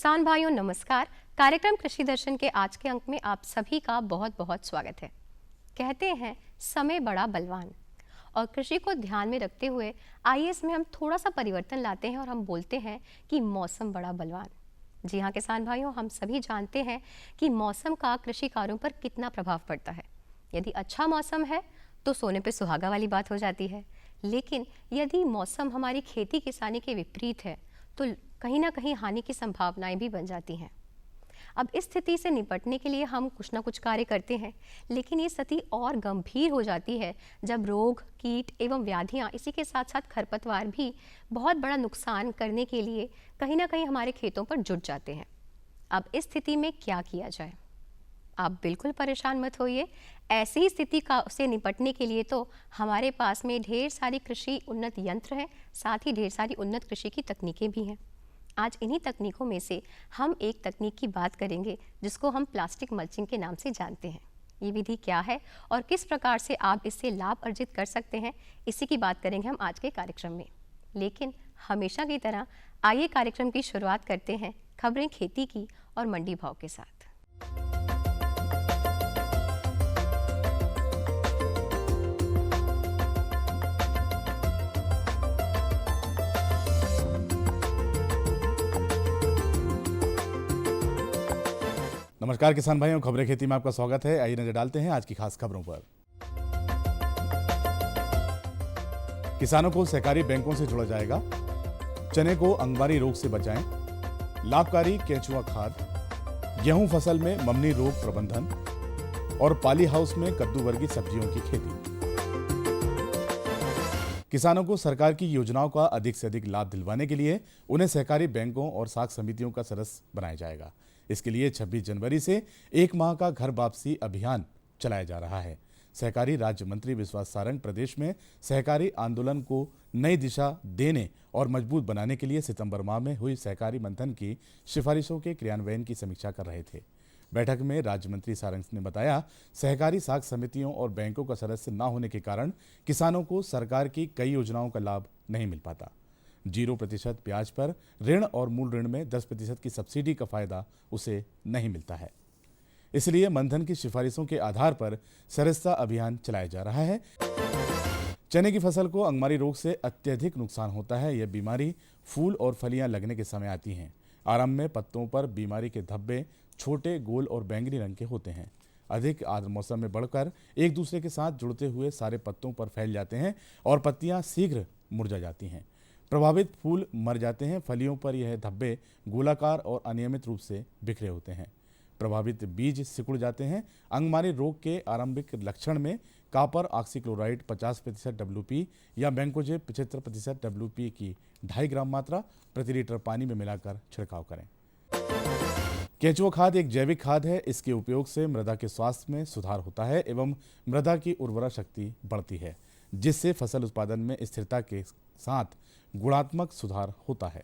किसान भाइयों नमस्कार। कार्यक्रम कृषि दर्शन के आज के अंक में आप सभी का बहुत बहुत स्वागत है। कहते हैं समय बड़ा बलवान, और कृषि को ध्यान में रखते हुए आइए इसमें हम थोड़ा सा परिवर्तन लाते हैं और हम बोलते हैं कि मौसम बड़ा बलवान। जी हाँ किसान भाइयों, हम सभी जानते हैं कि मौसम का कृषि कार्यों पर कितना प्रभाव पड़ता है। यदि अच्छा मौसम है तो सोने पे सुहागा वाली बात हो जाती है, लेकिन यदि मौसम हमारी खेती किसानी के विपरीत है तो कहीं ना कहीं हानि की संभावनाएं भी बन जाती हैं। अब इस स्थिति से निपटने के लिए हम कुछ ना कुछ कार्य करते हैं, लेकिन ये स्थिति और गंभीर हो जाती है जब रोग, कीट एवं व्याधियां, इसी के साथ साथ खरपतवार भी बहुत बड़ा नुकसान करने के लिए कहीं ना कहीं हमारे खेतों पर जुट जाते हैं। अब इस स्थिति में क्या किया जाए? आप बिल्कुल परेशान मत होइए। ऐसी ही स्थिति का से निपटने के लिए तो हमारे पास में ढेर सारी कृषि उन्नत यंत्र हैं, साथ ही ढेर सारी उन्नत कृषि की तकनीकें भी हैं। आज इन्हीं तकनीकों में से हम एक तकनीक की बात करेंगे जिसको हम प्लास्टिक मल्चिंग के नाम से जानते हैं। ये विधि क्या है और किस प्रकार से आप इससे लाभ अर्जित कर सकते हैं, इसी की बात करेंगे हम आज के कार्यक्रम में। लेकिन हमेशा की तरह आइए कार्यक्रम की शुरुआत करते हैं खबरें खेती की और मंडी भाव के साथ। नमस्कार किसान भाइयों, खबरें खेती में आपका स्वागत है। आइए नजर डालते हैं आज की खास खबरों पर। किसानों को सहकारी बैंकों से जोड़ा जाएगा, चने को अंगमारी रोग से बचाएं, लाभकारी केंचुआ खाद, गेहूं फसल में ममनी रोग प्रबंधन और पाली हाउस में कद्दू वर्गीय सब्जियों की खेती। किसानों को सरकार की योजनाओं का अधिक से अधिक लाभ दिलवाने के लिए उन्हें सहकारी बैंकों और साख समितियों का सदस्य बनाया जाएगा। इसके लिए 26 जनवरी से 1 माह का घर वापसी अभियान चलाया जा रहा है। सहकारी राज्य मंत्री विश्वास सारंग प्रदेश में सहकारी आंदोलन को नई दिशा देने और मजबूत बनाने के लिए सितंबर माह में हुई सहकारी मंथन की सिफारिशों के क्रियान्वयन की समीक्षा कर रहे थे। बैठक में राज्य मंत्री सारंग ने बताया, सहकारी साख समितियों और बैंकों का सदस्य न होने के कारण किसानों को सरकार की कई योजनाओं का लाभ नहीं मिल पाता। 0% ब्याज पर ऋण और मूल ऋण में 10% की सब्सिडी का फायदा उसे नहीं मिलता है। इसलिए मंथन की सिफारिशों के आधार पर सरिस्ता अभियान चलाया जा रहा है। चने की फसल को अंगमारी रोग से अत्यधिक नुकसान होता है। यह बीमारी फूल और फलियां लगने के समय आती हैं। आरंभ में पत्तों पर बीमारी के धब्बे छोटे, गोल और बैंगनी रंग के होते हैं। अधिक आर्द्र मौसम में बढ़कर एक दूसरे के साथ जुड़ते हुए सारे पत्तों पर फैल जाते हैं और पत्तियां शीघ्र मुरझा जाती हैं। प्रभावित फूल मर जाते हैं। फलियों पर यह धब्बे गोलाकार और अनियमित रूप से बिखरे होते हैं। प्रभावित बीज सिकुड़ जाते हैं। अंगमारी रोग के आरंभिक लक्षण में कॉपर ऑक्सीक्लोराइड 50% WP या मैंकोजेब 75% WP की 2.5 ग्राम मात्रा प्रति लीटर पानी में मिलाकर छिड़काव करें। केंचुआ खाद एक जैविक खाद है। इसके उपयोग से मृदा के स्वास्थ्य में सुधार होता है एवं मृदा की उर्वरा शक्ति बढ़ती है, जिससे फसल उत्पादन में स्थिरता के साथ गुणात्मक सुधार होता है।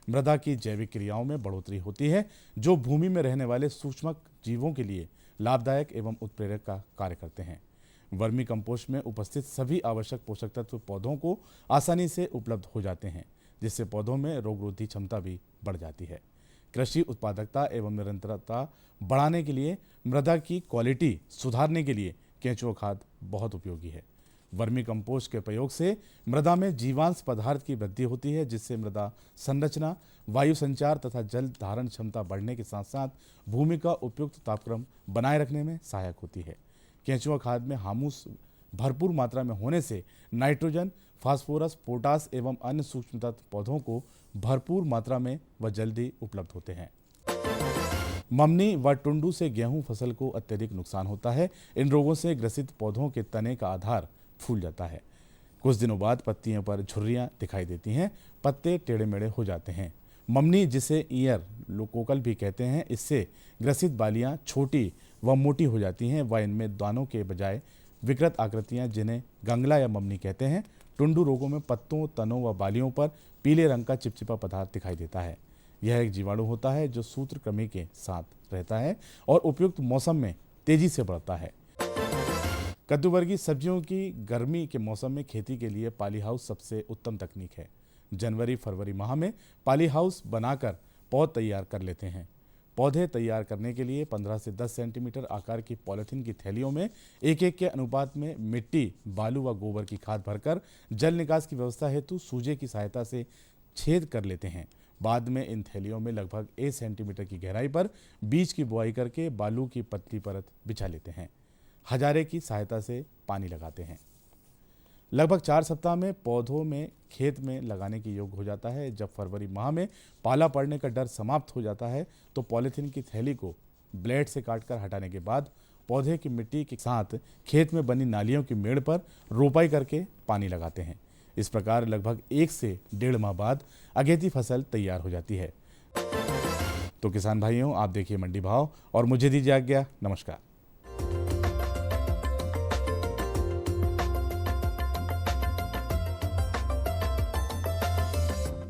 मृदा की जैविक क्रियाओं में बढ़ोतरी होती है, जो भूमि में रहने वाले सूक्ष्म जीवों के लिए लाभदायक एवं उत्प्रेरक का कार्य करते हैं। वर्मी कंपोस्ट में उपस्थित सभी आवश्यक पोषक तत्व पौधों को आसानी से उपलब्ध हो जाते हैं, जिससे पौधों में रोगरोधी क्षमता भी बढ़ जाती है। कृषि उत्पादकता एवं निरंतरता बढ़ाने के लिए, मृदा की क्वालिटी सुधारने के लिए केंचुआ खाद बहुत उपयोगी है। वर्मी कंपोस्ट के प्रयोग से मृदा में जीवांश पदार्थ की वृद्धि होती है, जिससे मृदा संरचना, वायु संचार तथा जल धारण क्षमता बढ़ने के साथ साथ भूमि का उपयुक्त तापक्रम बनाए रखने में सहायक होती है। केंचुआ खाद में हामुस भरपूर मात्रा में होने से नाइट्रोजन, फास्फोरस, पोटास एवं अन्य सूक्ष्म तत्व पौधों को भरपूर मात्रा में व जल्दी उपलब्ध होते हैं। ममनी व टुंडू से गेहूं फसल को अत्यधिक नुकसान होता है। इन रोगों से ग्रसित पौधों के तने का आधार फूल जाता है। कुछ दिनों बाद पत्तियों पर झुर्रियां दिखाई देती हैं, पत्ते टेढ़े मेढ़े हो जाते हैं। ममनी, जिसे ईयर लोकोकल भी कहते हैं, इससे ग्रसित बालियां छोटी व मोटी हो जाती हैं व इनमें दानों के बजाय विकृत आकृतियां, जिन्हें गंगला या ममनी कहते हैं। टुंडू रोगों में पत्तों, तनों व बालियों पर पीले रंग का चिपचिपा पदार्थ दिखाई देता है। यह एक जीवाणु होता है जो सूत्रकृमि के साथ रहता है और उपयुक्त मौसम में तेजी से बढ़ता है। कद्दू वर्गीय सब्जियों की गर्मी के मौसम में खेती के लिए पाली हाउस सबसे उत्तम तकनीक है। जनवरी फरवरी माह में पाली हाउस बनाकर पौध तैयार कर लेते हैं। पौधे तैयार करने के लिए 15 से 10 सेंटीमीटर आकार की पॉलीथीन की थैलियों में एक एक के अनुपात में मिट्टी, बालू व गोबर की खाद भरकर जल निकास की व्यवस्था हेतु सूजे की सहायता से छेद कर लेते हैं। बाद में इन थैलियों में लगभग 1 सेंटीमीटर की गहराई पर बीज की बुआई करके बालू की पतली परत बिछा लेते हैं। हजारे की सहायता से पानी लगाते हैं। लगभग 4 सप्ताह में पौधों में खेत में लगाने के योग्य हो जाता है। जब फरवरी माह में पाला पड़ने का डर समाप्त हो जाता है तो पॉलीथीन की थैली को ब्लेड से काटकर हटाने के बाद पौधे की मिट्टी के साथ खेत में बनी नालियों की मेड़ पर रोपाई करके पानी लगाते हैं। इस प्रकार लगभग 1 से 1.5 माह बाद अगेती फसल तैयार हो जाती है। तो किसान भाइयों, आप देखिए मंडी भाव और मुझे दीजिए आज्ञा। नमस्कार।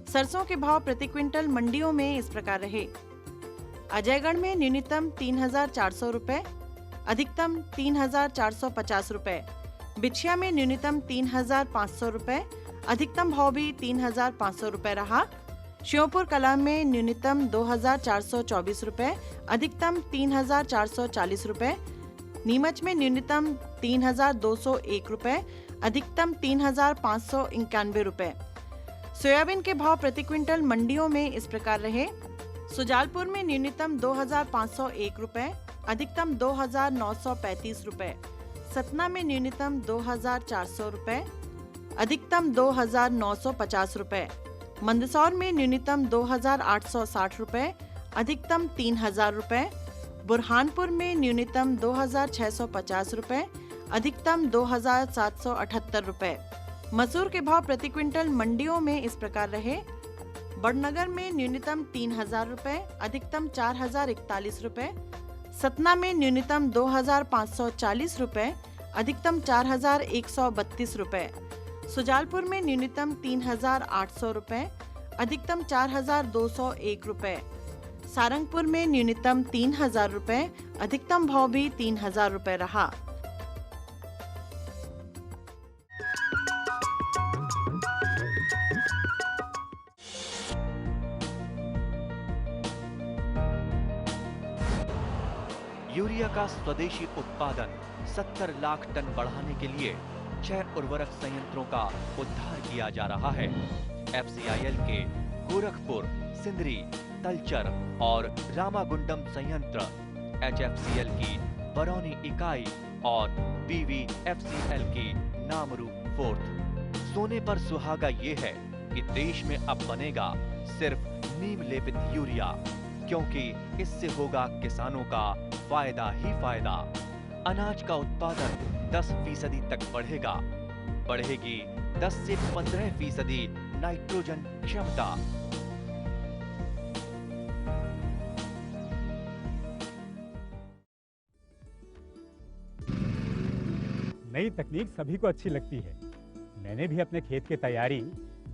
सरसों के भाव प्रति क्विंटल मंडियों में इस प्रकार रहे। अजयगढ़ में न्यूनतम 3,400 रुपए, अधिकतम 3,450 रुपए। बिछिया में न्यूनतम 3,500 रुपए, अधिकतम भाव भी 3,500 रुपए रहा। श्योपुर कला में न्यूनतम 2,424 रुपए, अधिकतम 3,440 रुपए। नीमच में न्यूनतम 3,201 रुपए, अधिकतम 3,591 रुपए। सोयाबीन के भाव प्रति क्विंटल मंडियों में इस प्रकार रहे। सुजालपुर में न्यूनतम 2,501 रुपए, अधिकतम 2,935 रुपए। सतना में न्यूनतम 2,400 रुपए, अधिकतम 2,950 रुपए। मंदसौर में न्यूनतम 2,860 रुपए, अधिकतम 3,000 रुपए। बुरहानपुर में न्यूनतम 2,650 रुपए, अधिकतम 2,778 रुपए। मसूर के भाव प्रति क्विंटल मंडियों में इस प्रकार रहे। बड़नगर में न्यूनतम 3,000 रुपए, अधिकतम 4,041 रुपए। सतना में न्यूनतम 2,540 रुपए, अधिकतम 4,132 रुपए। सुजालपुर में न्यूनतम 3,800 रुपए, अधिकतम 4,201 रुपए। सारंगपुर में न्यूनतम 3,000 रुपए, अधिकतम भाव भी 3,000 रुपए रहा। यूरिया का स्वदेशी उत्पादन 70 लाख टन बढ़ाने के लिए 6 उर्वरक संयंत्रों का उद्धार किया जा रहा है। FCIL के गोरखपुर, सिंदरी, तलचर और रामागुंडम संयंत्र, HFCL की बरौनी इकाई और BVFCL की नामरू फोर्थ। सोने पर सुहागा ये है कि देश में अब बनेगा सिर्फ नीम लेपित यूरिया, क्योंकि इससे होगा किसानों का फायदा ही फायदा। अनाज का उत्पादन 10% तक बढ़ेगा। बढ़ेगी 10 से 15% नाइट्रोजन क्षमता। नई तकनीक सभी को अच्छी लगती है। मैंने भी अपने खेत की तैयारी,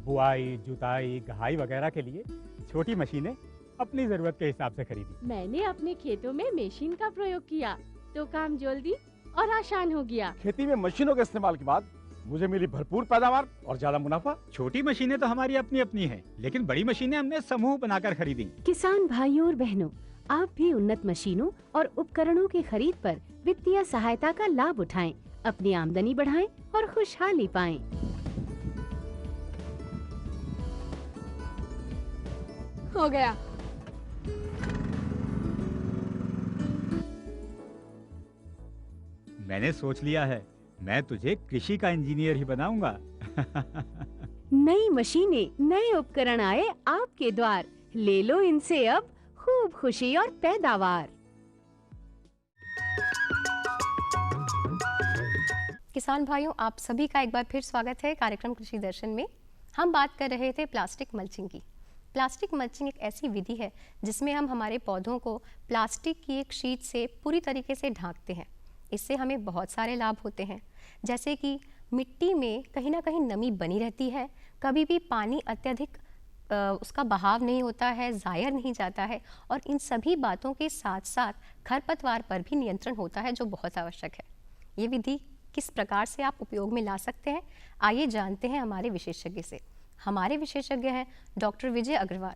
बुआई, जुताई, गहाई वगैरह के लिए छोटी मशीनें अपनी जरूरत के हिसाब से खरीदी। मैंने अपने खेतों में मशीन का प्रयोग किया तो काम जल्दी और आसान हो गया। खेती में मशीनों के इस्तेमाल के बाद मुझे मिली भरपूर पैदावार और ज्यादा मुनाफा। छोटी मशीनें तो हमारी अपनी अपनी हैं, लेकिन बड़ी मशीनें हमने समूह बनाकर खरीदी। किसान भाइयों और बहनों, आप भी उन्नत मशीनों और उपकरणों की खरीद पर वित्तीय सहायता का लाभ उठाएं, अपनी आमदनी बढ़ाएं और खुशहाली पाएं। हो गया। मैंने सोच लिया है, मैं तुझे कृषि का इंजीनियर ही बनाऊंगा। नई मशीनें, नए उपकरण आए आपके द्वार, ले लो इनसे अब खूब खुशी और पैदावार। किसान भाइयों, आप सभी का एक बार फिर स्वागत है कार्यक्रम कृषि दर्शन में। हम बात कर रहे थे प्लास्टिक मल्चिंग की। प्लास्टिक मल्चिंग एक ऐसी विधि है जिसमें हम हमारे पौधों को प्लास्टिक की एक शीट से पूरी तरीके से ढांकते हैं। इससे हमें बहुत सारे लाभ होते हैं, जैसे कि मिट्टी में कहीं ना कहीं नमी बनी रहती है, कभी भी पानी अत्यधिक उसका बहाव नहीं होता है, ज़ाया नहीं जाता है, और इन सभी बातों के साथ साथ खरपतवार पर भी नियंत्रण होता है, जो बहुत आवश्यक है। ये विधि किस प्रकार से आप उपयोग में ला सकते हैं, आइए जानते हैं हमारे विशेषज्ञ से। हमारे विशेषज्ञ हैं डॉक्टर विजय अग्रवाल।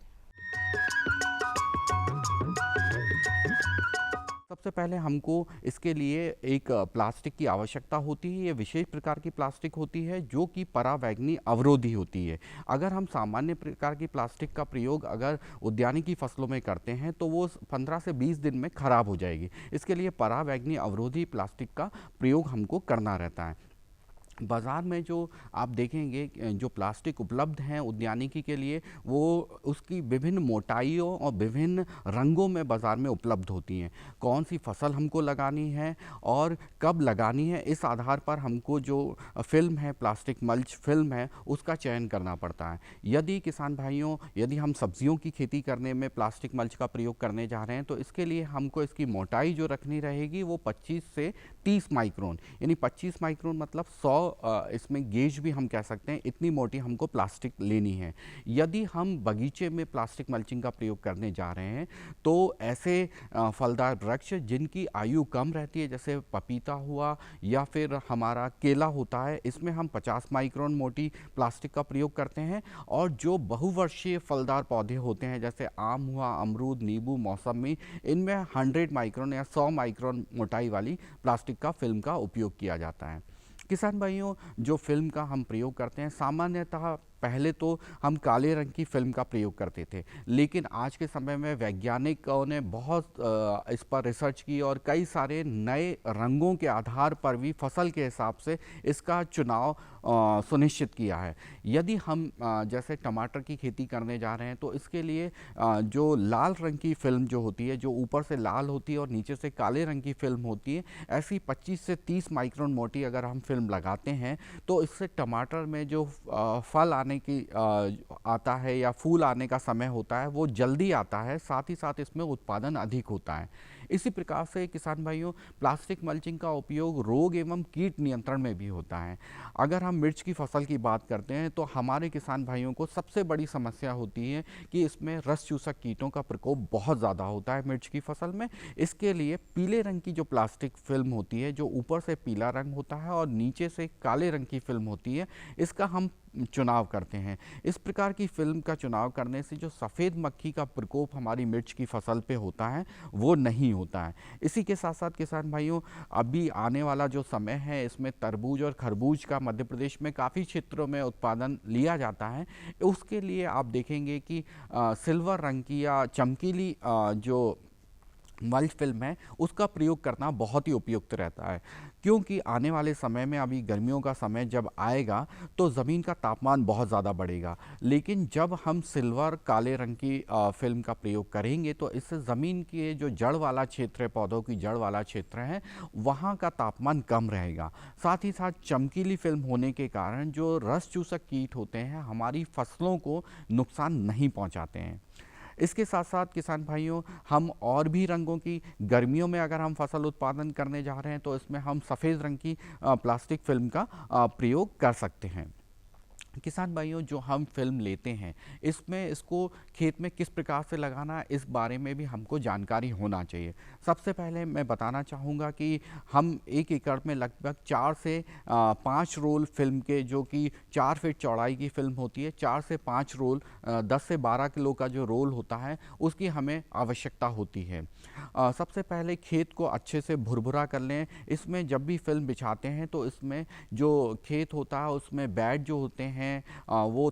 सबसे पहले हमको इसके लिए एक प्लास्टिक की आवश्यकता होती है। ये विशेष प्रकार की प्लास्टिक होती है जो कि परावैंगनी अवरोधी होती है। अगर हम सामान्य प्रकार की प्लास्टिक का प्रयोग अगर उद्यानिकी फसलों में करते हैं तो वो 15 से 20 दिन में खराब हो जाएगी। इसके लिए परावैंगनी अवरोधी प्लास्टिक का प्रयोग हमको करना रहता है। बाज़ार में जो आप देखेंगे जो प्लास्टिक उपलब्ध हैं उद्यानिकी के लिए, वो उसकी विभिन्न मोटाइयों और विभिन्न रंगों में बाज़ार में उपलब्ध होती हैं। कौन सी फसल हमको लगानी है और कब लगानी है, इस आधार पर हमको जो फिल्म है, प्लास्टिक मल्च फिल्म है, उसका चयन करना पड़ता है। यदि किसान भाइयों, यदि हम सब्जियों की खेती करने में प्लास्टिक मल्च का प्रयोग करने जा रहे हैं तो इसके लिए हमको इसकी मोटाई जो रखनी रहेगी वो 25 से 30 माइक्रोन, यानी 25 माइक्रोन मतलब 100, इसमें गेज भी हम कह सकते हैं, इतनी मोटी हमको प्लास्टिक लेनी है। यदि हम बगीचे में प्लास्टिक मल्चिंग का प्रयोग करने जा रहे हैं तो ऐसे फलदार वृक्ष जिनकी आयु कम रहती है, जैसे पपीता हुआ या फिर हमारा केला होता है, इसमें हम 50 माइक्रोन मोटी प्लास्टिक का प्रयोग करते हैं। और जो बहुवर्षीय फलदार पौधे होते हैं जैसे आम हुआ, अमरूद, नींबू, मौसमी, इनमें 100 माइक्रोन या 100 माइक्रोन मोटाई वाली प्लास्टिक का फिल्म का उपयोग किया जाता है। किसान भाइयों, जो फिल्म का हम प्रयोग करते हैं, सामान्यतः पहले तो हम काले रंग की फिल्म का प्रयोग करते थे, लेकिन आज के समय में वैज्ञानिकों ने बहुत इस पर रिसर्च की और कई सारे नए रंगों के आधार पर भी फसल के हिसाब से इसका चुनाव सुनिश्चित किया है। यदि हम जैसे टमाटर की खेती करने जा रहे हैं तो इसके लिए जो लाल रंग की फिल्म जो होती है, जो ऊपर से लाल होती है और नीचे से काले रंग की फिल्म होती है, ऐसी 25 से 30 माइक्रोन मोटी अगर हम फिल्म लगाते हैं तो इससे टमाटर में जो फल आने की आता है या फूल आने का समय होता है वो जल्दी आता है, साथ ही साथ इसमें उत्पादन अधिक होता है। इसी प्रकार से किसान भाइयों, प्लास्टिक मल्चिंग का उपयोग रोग एवं कीट नियंत्रण में भी होता है। अगर हम मिर्च की फसल की बात करते हैं तो हमारे किसान भाइयों को सबसे बड़ी समस्या होती है कि इसमें रस चूसक कीटों का प्रकोप बहुत ज़्यादा होता है मिर्च की फसल में। इसके लिए पीले रंग की जो प्लास्टिक फिल्म होती है, जो ऊपर से पीला रंग होता है और नीचे से काले रंग की फिल्म होती है, इसका हम चुनाव करते हैं। इस प्रकार की फिल्म का चुनाव करने से जो सफ़ेद मक्खी का प्रकोप हमारी मिर्च की फसल पे होता है वो नहीं होता है। इसी के साथ साथ किसान भाइयों, अभी आने वाला जो समय है इसमें तरबूज और खरबूज का मध्य प्रदेश में काफ़ी क्षेत्रों में उत्पादन लिया जाता है। उसके लिए आप देखेंगे कि सिल्वर रंग की या चमकीली जो मल्च फिल्म है उसका प्रयोग करना बहुत ही उपयुक्त रहता है, क्योंकि आने वाले समय में, अभी गर्मियों का समय जब आएगा तो ज़मीन का तापमान बहुत ज़्यादा बढ़ेगा, लेकिन जब हम सिल्वर काले रंग की फिल्म का प्रयोग करेंगे तो इससे ज़मीन के जो जड़ वाला क्षेत्र है, पौधों की जड़ वाला क्षेत्र है, वहाँ का तापमान कम रहेगा। साथ ही साथ चमकीली फिल्म होने के कारण जो रस चूसक कीट होते हैं हमारी फसलों को नुकसान नहीं पहुँचाते हैं। इसके साथ साथ किसान भाइयों, हम और भी रंगों की, गर्मियों में अगर हम फसल उत्पादन करने जा रहे हैं तो इसमें हम सफ़ेद रंग की प्लास्टिक फिल्म का प्रयोग कर सकते हैं। किसान भाइयों, जो हम फिल्म लेते हैं इसमें इसको खेत में किस प्रकार से लगाना है इस बारे में भी हमको जानकारी होना चाहिए। सबसे पहले मैं बताना चाहूँगा कि हम 1 एकड़ में लगभग 4 से 5 रोल फिल्म के, जो कि 4 फीट चौड़ाई की फिल्म होती है, 4 से 5 रोल 10 से 12 किलो का जो रोल होता है उसकी हमें आवश्यकता होती है। सबसे पहले खेत को अच्छे से भुरभुरा कर लें। इसमें जब भी फिल्म बिछाते हैं तो इसमें जो खेत होता है उसमें बेड जो होते हैं वो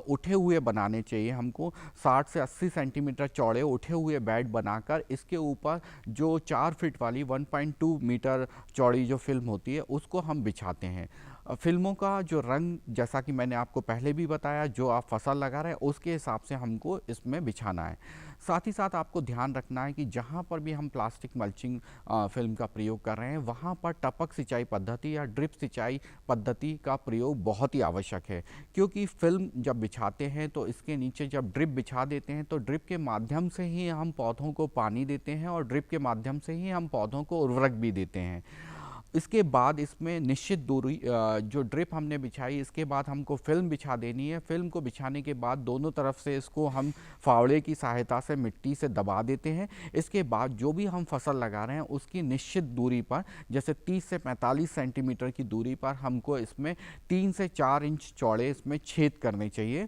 उठे हुए बनाने चाहिए। हमको 60 से 80 सेंटीमीटर चौड़े उठे हुए बेड बनाकर इसके ऊपर जो 4 फीट वाली 1.2 मीटर चौड़ी जो फिल्म होती है उसको हम बिछाते हैं। फिल्मों का जो रंग, जैसा कि मैंने आपको पहले भी बताया, जो आप फसल लगा रहे हैं उसके हिसाब से हमको इसमें बिछाना है। साथ ही साथ आपको ध्यान रखना है कि जहाँ पर भी हम प्लास्टिक मल्चिंग फिल्म का प्रयोग कर रहे हैं वहाँ पर टपक सिंचाई पद्धति या ड्रिप सिंचाई पद्धति का प्रयोग बहुत ही आवश्यक है, क्योंकि फिल्म जब बिछाते हैं तो इसके नीचे जब ड्रिप बिछा देते हैं तो ड्रिप के माध्यम से ही हम पौधों को पानी देते हैं और ड्रिप के माध्यम से ही हम पौधों को उर्वरक भी देते हैं। इसके बाद इसमें निश्चित दूरी, जो ड्रिप हमने बिछाई, इसके बाद हमको फिल्म बिछा देनी है। फिल्म को बिछाने के बाद दोनों तरफ से इसको हम फावड़े की सहायता से मिट्टी से दबा देते हैं। इसके बाद जो भी हम फसल लगा रहे हैं उसकी निश्चित दूरी पर, जैसे 30 से 45 सेंटीमीटर की दूरी पर हमको इसमें 3 से 4 इंच चौड़े इसमें छेद करने चाहिए।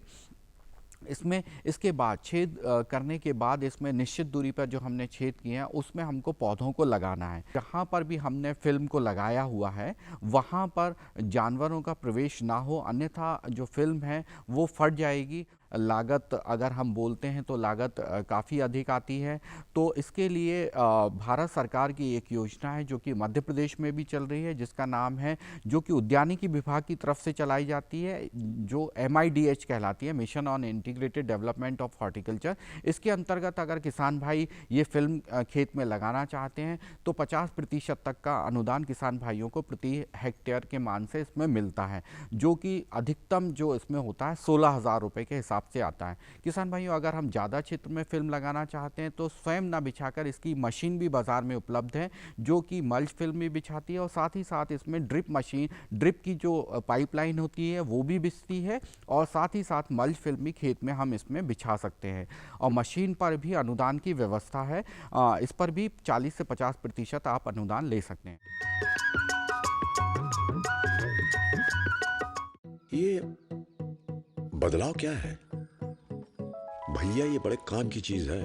इसमें इसके बाद छेद करने के बाद इसमें निश्चित दूरी पर जो हमने छेद किए हैं उसमें हमको पौधों को लगाना है। जहाँ पर भी हमने फिल्म को लगाया हुआ है वहाँ पर जानवरों का प्रवेश ना हो, अन्यथा जो फिल्म है वो फट जाएगी। लागत अगर हम बोलते हैं तो लागत काफ़ी अधिक आती है। तो इसके लिए भारत सरकार की एक योजना है जो कि मध्य प्रदेश में भी चल रही है, जिसका नाम है, जो कि उद्यानिकी विभाग की तरफ से चलाई जाती है, जो MIDH कहलाती है, mission on integrated development of horticulture. इसके अंतर्गत अगर किसान भाई ये फिल्म खेत में लगाना चाहते हैं तो 50% तक का अनुदान किसान भाइयों को प्रति हेक्टेयर के मान से इसमें मिलता है, जो कि अधिकतम जो इसमें होता है 16,000 रुपये के हिसाब से आता है। किसान भाइयों, अगर हम ज़्यादा क्षेत्र में फिल्म लगाना चाहते हैं तो स्वयं ना बिछाकर इसकी मशीन भी बाज़ार में उपलब्ध है, जो कि मल्च फिल्म भी बिछाती है और साथ ही साथ इसमें ड्रिप मशीन, ड्रिप की जो पाइपलाइन होती है वो भी बिछती है और साथ ही साथ मल्च फिल्म भी खेत में हम इसमें बिछा सकते हैं। और मशीन पर भी अनुदान की व्यवस्था है, इस पर भी 40 से 50% आप अनुदान ले सकते हैं। ये बदलाव क्या है भैया? ये बड़े काम की चीज है।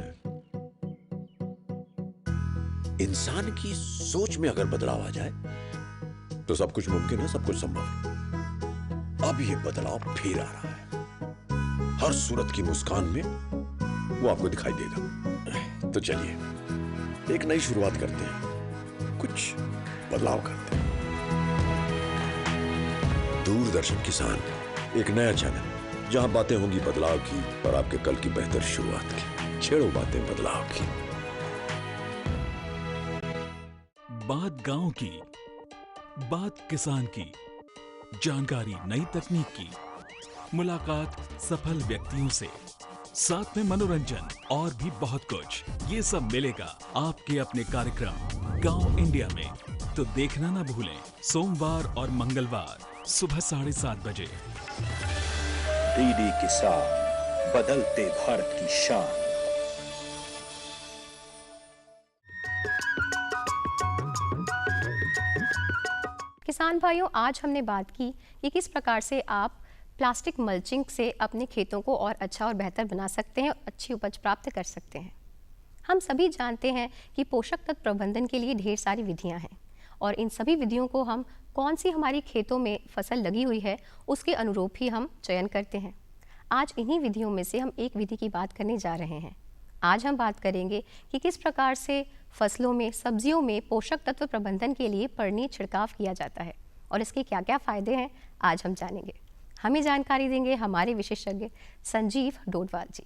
इंसान की सोच में अगर बदलाव आ जाए तो सब कुछ मुमकिन है, सब कुछ संभव है। अब ये बदलाव फिर आ रहा है, हर सूरत की मुस्कान में वो आपको दिखाई देगा। तो चलिए एक नई शुरुआत करते हैं, कुछ बदलाव करते हैं। दूरदर्शन किसान, एक नया चैनल जहां बातें होंगी बदलाव की और आपके कल की बेहतर शुरुआत की। छेड़ो बातें बदलाव की। बात गांव की, बात किसान की, जानकारी नई तकनीक की, मुलाकात सफल व्यक्तियों से, साथ में मनोरंजन और भी बहुत कुछ। ये सब मिलेगा आपके अपने कार्यक्रम गांव इंडिया में। तो देखना ना भूलें, सोमवार और मंगलवार सुबह 7:30 बजे। DD किसान, बदलते भारत की शान। किसान भाइयों, आज हमने बात की कि किस प्रकार से आप प्लास्टिक मल्चिंग से अपने खेतों को और अच्छा और बेहतर बना सकते हैं, अच्छी उपज प्राप्त कर सकते हैं। हम सभी जानते हैं कि पोषक तत्व प्रबंधन के लिए ढेर सारी विधियां हैं और इन सभी विधियों को हम कौन सी हमारी खेतों में फसल लगी हुई है उसके अनुरूप ही हम चयन करते हैं। आज इन्हीं विधियों में से हम एक विधि की बात करने जा रहे हैं। आज हम बात करेंगे कि किस प्रकार से फसलों में, सब्जियों में पोषक तत्व प्रबंधन के लिए पर्णी छिड़काव किया जाता है और इसके क्या क्या फ़ायदे हैं, आज हम जानेंगे। हमें जानकारी देंगे हमारे विशेषज्ञ संजीव डोडवाल जी।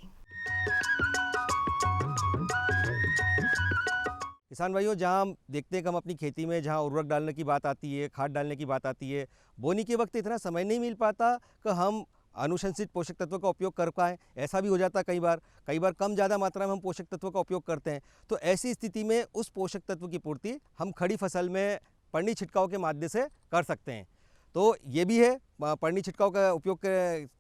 किसान भाइयों, जहाँ हम देखते हैं कि हम अपनी खेती में जहाँ उर्वरक डालने की बात आती है, खाद डालने की बात आती है, बोनी के वक्त इतना समय नहीं मिल पाता कि हम अनुशंसित पोषक तत्वों का उपयोग कर पाएँ। ऐसा भी हो जाता है कई बार कम ज़्यादा मात्रा में हम पोषक तत्वों का उपयोग करते हैं। तो ऐसी स्थिति में उस पोषक तत्व की पूर्ति हम खड़ी फसल में पर्णी छिड़काव के माध्यम से कर सकते हैं। तो ये भी है पर्णी छिड़काव का उपयोग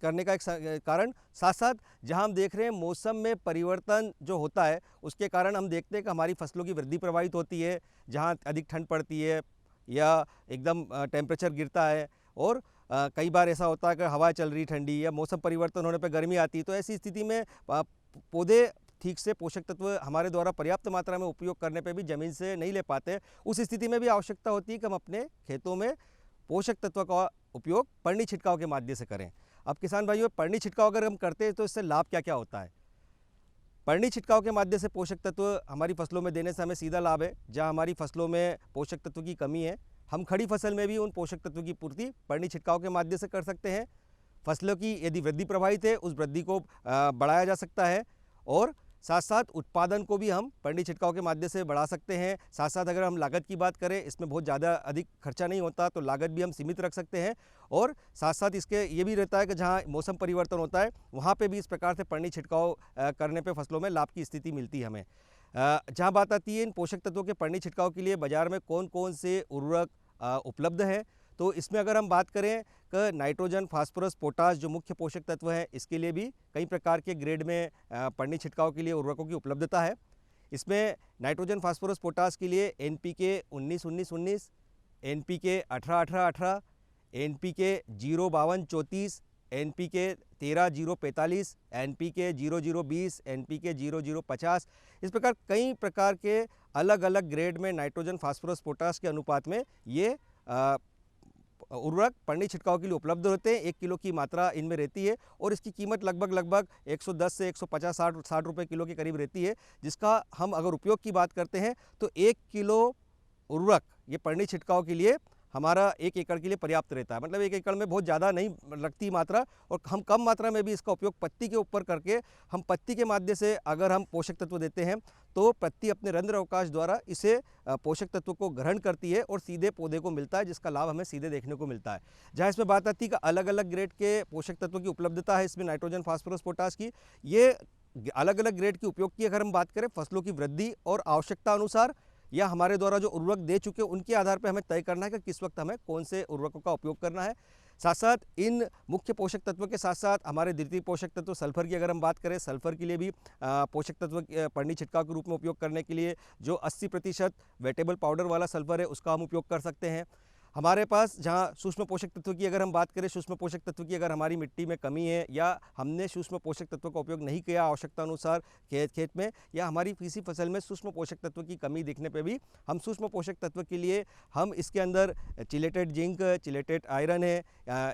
करने का एक कारण। साथ साथ जहां हम देख रहे हैं मौसम में परिवर्तन जो होता है उसके कारण हम देखते हैं कि हमारी फसलों की वृद्धि प्रभावित होती है। जहां अधिक ठंड पड़ती है या एकदम टेम्परेचर गिरता है और कई बार ऐसा होता है कि हवा चल रही ठंडी या मौसम परिवर्तन होने पर गर्मी आती है। तो ऐसी स्थिति में पौधे ठीक से पोषक तत्व हमारे द्वारा पर्याप्त मात्रा में उपयोग करने पे भी ज़मीन से नहीं ले पाते। उस स्थिति में भी आवश्यकता होती है कि हम अपने खेतों में पोषक तत्व का उपयोग पर्णी छिड़काव के माध्यम से करें। अब किसान भाइयों, पर्णी छिड़काव अगर हम करते हैं तो इससे लाभ क्या क्या होता है? पर्णी छिड़काव के माध्यम से पोषक तत्व हमारी फसलों में देने से हमें सीधा लाभ है। जहाँ हमारी फसलों में पोषक तत्व की कमी है, हम खड़ी फसल में भी उन पोषक तत्व की पूर्ति पर्णी छिड़काव के माध्यम से कर सकते हैं। फसलों की यदि वृद्धि प्रभावित है, उस वृद्धि को बढ़ाया जा सकता है और साथ साथ उत्पादन को भी हम पर्णी छिड़काव के माध्यम से बढ़ा सकते हैं। साथ साथ अगर हम लागत की बात करें, इसमें बहुत ज़्यादा अधिक खर्चा नहीं होता, तो लागत भी हम सीमित रख सकते हैं। और साथ साथ इसके ये भी रहता है कि जहाँ मौसम परिवर्तन होता है वहाँ पे भी इस प्रकार से पर्णी छिड़काव करने पे फसलों में लाभ की स्थिति मिलती है हमें। जहाँ बात आती है इन पोषक तत्वों के पर्णी छिड़काव के लिए बाज़ार में कौन कौन से उर्वरक उपलब्ध हैं, तो इसमें अगर हम बात करें कि नाइट्रोजन, फास्फोरस, पोटाश जो मुख्य पोषक तत्व हैं, इसके लिए भी कई प्रकार के ग्रेड में पर्णी छिड़काव के लिए उर्वरकों की उपलब्धता है। इसमें नाइट्रोजन, फास्फोरस, पोटाश के लिए NPK 19-19-19, NPK 18-18-18, NPK 0-52-34, NPK 13045, NPK 0020, NPK 0050, इस प्रकार कई प्रकार के अलग अलग ग्रेड में नाइट्रोजन, फास्फोरस, पोटास के अनुपात में ये उर्वरक पन्नी छिड़काव के लिए उपलब्ध होते हैं। 1 किलो की मात्रा इनमें रहती है और इसकी कीमत लगभग 110 से 150 60 रुपये किलो के करीब रहती है, जिसका हम अगर उपयोग की बात करते हैं तो 1 किलो उर्वरक ये पन्नी छिड़काव के लिए हमारा 1 एकड़ के लिए पर्याप्त रहता है। मतलब 1 एकड़ में बहुत ज़्यादा नहीं लगती मात्रा, और हम कम मात्रा में भी इसका उपयोग पत्ती के ऊपर करके हम पत्ती के माध्यम से अगर हम पोषक तत्व देते हैं तो पत्ती अपने रंध्र अवकाश द्वारा इसे पोषक तत्व को ग्रहण करती है और सीधे पौधे को मिलता है, जिसका लाभ हमें सीधे देखने को मिलता है। जहाँ इसमें बात आती है कि अलग अलग ग्रेड के पोषक तत्वों की उपलब्धता है इसमें नाइट्रोजन, फास्फोरस, पोटास की, ये अलग अलग ग्रेड के उपयोग की अगर हम बात करें फसलों की वृद्धि और आवश्यकता अनुसार या हमारे द्वारा जो उर्वरक दे चुके हैं उनके आधार पर हमें तय करना है कि किस वक्त हमें कौन से उर्वरकों का उपयोग करना है। साथ साथ इन मुख्य पोषक तत्वों के साथ साथ हमारे द्वितीय पोषक तत्व सल्फर की अगर हम बात करें, सल्फर के लिए भी पोषक तत्व पन्नी छिड़काव के रूप में उपयोग करने के लिए जो 80% वेटेबल पाउडर वाला सल्फर है उसका हम उपयोग कर सकते हैं। हमारे पास जहाँ सूक्ष्म पोषक तत्व की अगर हम बात करें, सूक्ष्म पोषक तत्व की अगर हमारी मिट्टी में कमी है या हमने सूक्ष्म पोषक तत्व का उपयोग नहीं किया आवश्यकता अनुसार खेत में, या हमारी किसी फसल में सूक्ष्म पोषक तत्व की कमी दिखने पे भी हम सूक्ष्म पोषक तत्व के लिए हम इसके अंदर चिलेटेड जिंक, चिलेटेड आयरन है,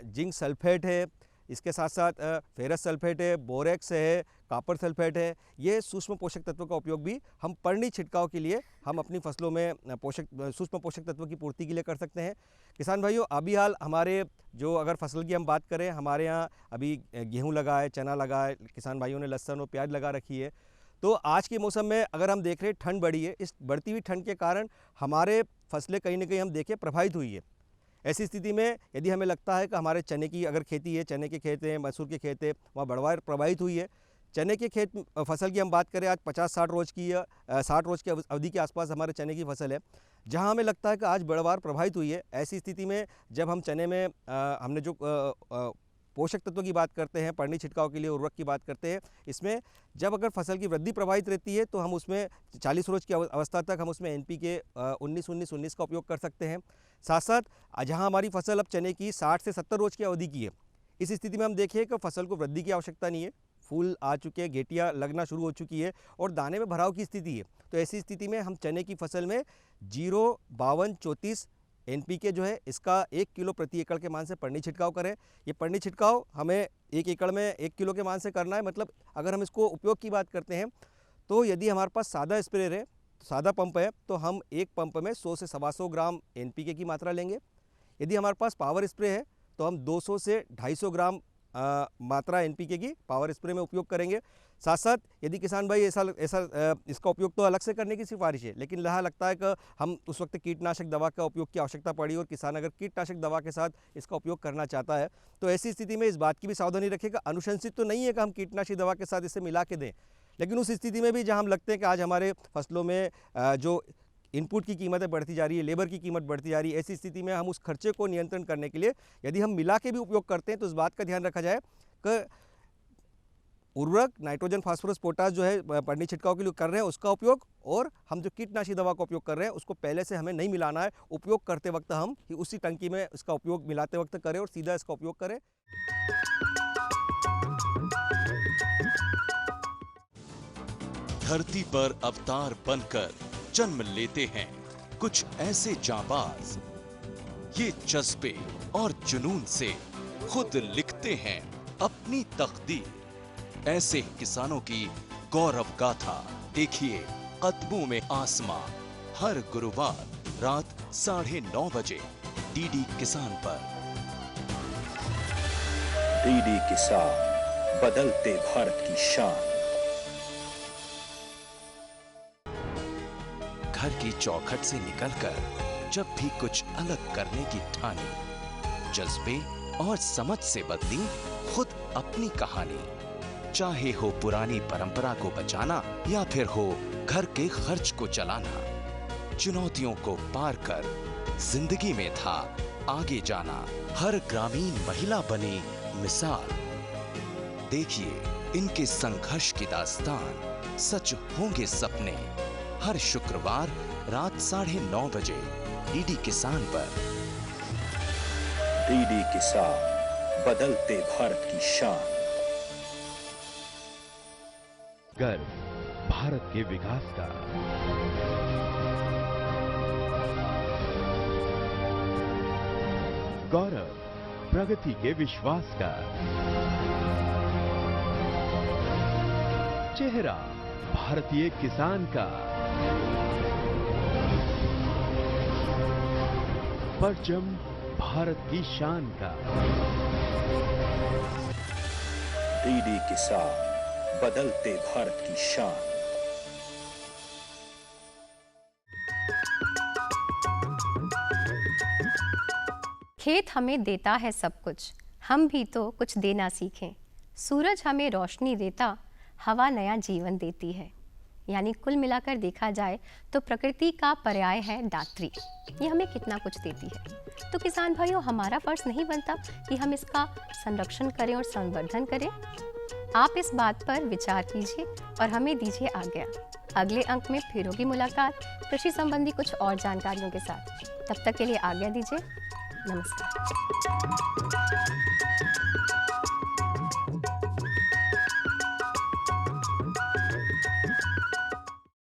जिंक सल्फेट है, इसके साथ साथ फेरस सल्फेट है, बोरेक्स है, कॉपर सल्फेट है, ये सूक्ष्म पोषक तत्वों का उपयोग भी हम पन्नी छिड़काव के लिए हम अपनी फसलों में सूक्ष्म पोषक तत्वों की पूर्ति के लिए कर सकते हैं। किसान भाइयों, अभी हाल हमारे जो अगर फसल की हम बात करें, हमारे यहाँ अभी गेहूँ लगा है, चना लगा है, किसान भाइयों ने लहसुन और प्याज लगा रखी है। तो आज के मौसम में अगर हम देख रहे हैं ठंड बढ़ी है, इस बढ़ती हुई ठंड के कारण हमारे फसलें कहीं ना कहीं हम देखें प्रभावित हुई है। ऐसी स्थिति में यदि हमें लगता है कि हमारे चने की अगर खेती है, चने के खेत हैं, मसूर के खेत है, वहाँ बढ़वार प्रभावित हुई है। चने के खेत फसल की हम बात करें आज 50-60 रोज़ की या 60 रोज़ की अवधि के आसपास हमारे चने की फसल है, जहाँ हमें लगता है कि आज बढ़वार प्रभावित हुई है। ऐसी स्थिति में जब हम चने में हमने जो पोषक तत्वों की बात करते हैं, पन्नी छिड़काव के लिए उर्वरक की बात करते हैं, इसमें जब अगर फसल की वृद्धि प्रभावित रहती है तो हम उसमें 40 रोज़ की अवस्था तक हम उसमें NPK 19-19-19 का उपयोग कर सकते हैं। साथ साथ जहां हमारी फसल अब चने की 60 से 70 रोज़ की अवधि की है, इस स्थिति में हम देखें कि फसल को वृद्धि की आवश्यकता नहीं है, फूल आ चुके हैं, गेटियाँ लगना शुरू हो चुकी है और दाने में भराव की स्थिति है। तो ऐसी स्थिति में हम चने की फसल में 0-52-34 NPK जो है इसका 1 किलो प्रति एकड़ के मान से पन्नी छिड़काव करें। ये पन्नी छिड़काव हमें 1 एकड़ में 1 किलो के मान से करना है। मतलब अगर हम इसको उपयोग की बात करते हैं तो यदि हमारे पास सादा स्प्रेयर है, सादा पंप है, तो हम एक पंप में 100 से 125 ग्राम NPK की मात्रा लेंगे। यदि हमारे पास पावर स्प्रे है तो हम 200 से 250 ग्राम मात्रा NPK की पावर स्प्रे में उपयोग करेंगे। साथ साथ यदि किसान भाई ऐसा इसका उपयोग तो अलग से करने की सिफारिश है, लेकिन यहाँ लगता है कि हम उस वक्त कीटनाशक दवा का उपयोग की आवश्यकता पड़ी और किसान अगर कीटनाशक दवा के साथ इसका उपयोग करना चाहता है तो ऐसी स्थिति में इस बात की भी सावधानी रखेगा। अनुशंसित तो नहीं है कि हम कीटनाशक दवा के साथ इसे मिला के दें, लेकिन उस स्थिति में भी जहाँ हम लगते हैं कि आज हमारे फसलों में जो इनपुट की कीमतें बढ़ती जा रही है, लेबर की कीमत बढ़ती जा रही है, ऐसी स्थिति में हम उस खर्चे को नियंत्रण करने के लिए यदि हम मिला के भी उपयोग करते हैं तो इस बात का ध्यान रखा जाए कि उर्वरक नाइट्रोजन, फास्फोरस, पोटास जो है पन्नी छिड़काव के लिए कर रहे हैं उसका उपयोग, और हम जो कीटनाशी दवा का उपयोग कर रहे हैं उसको पहले से हमें नहीं मिलाना है। उपयोग करते वक्त हम उसी टंकी में इसका उपयोग मिलाते वक्त करें और सीधा इसका उपयोग करें। धरती पर अवतार बनकर जन्म लेते हैं कुछ ऐसे जांबाज, ये जज्बे और जुनून से खुद लिखते हैं अपनी तकदीर। ऐसे किसानों की गौरव गाथा देखिए कदमों में आसमां, हर गुरुवार रात 9:30 बजे DD किसान पर। DD किसान, बदलते भारत की शान। घर की चौखट से निकलकर जब भी कुछ अलग करने की ठानी, जज्बे और समझ से बदली खुद अपनी कहानी। चाहे हो पुरानी परंपरा को बचाना या फिर हो घर के खर्च को चलाना, चुनौतियों को पार कर जिंदगी में था आगे जाना। हर ग्रामीण महिला बनी मिसाल। देखिए इनके संघर्ष की दास्तान, सच होंगे सपने। हर शुक्रवार रात 9:30 बजे DD किसान पर। DD किसान, बदलते भारत की शान। गर्व भारत के विकास का, गौरव प्रगति के विश्वास का, चेहरा भारतीय किसान का, परचम भारत की शान का। डीडी किसान, बदलते भारत की शान। खेत हमें देता है सब कुछ, हम भी तो कुछ देना सीखें। सूरज हमें रोशनी देता, हवा नया जीवन देती है। यानी कुल मिलाकर देखा जाए तो प्रकृति का पर्याय है दात्री। ये हमें कितना कुछ देती है। तो किसान भाइयों, हमारा फर्ज नहीं बनता कि हम इसका संरक्षण करें और संवर्धन करें? आप इस बात पर विचार कीजिए और हमें दीजिए आज्ञा। अगले अंक में फिर होगी मुलाकात कृषि संबंधी कुछ और जानकारियों के साथ। तब तक के लिए आज्ञा दीजिए। नमस्कार।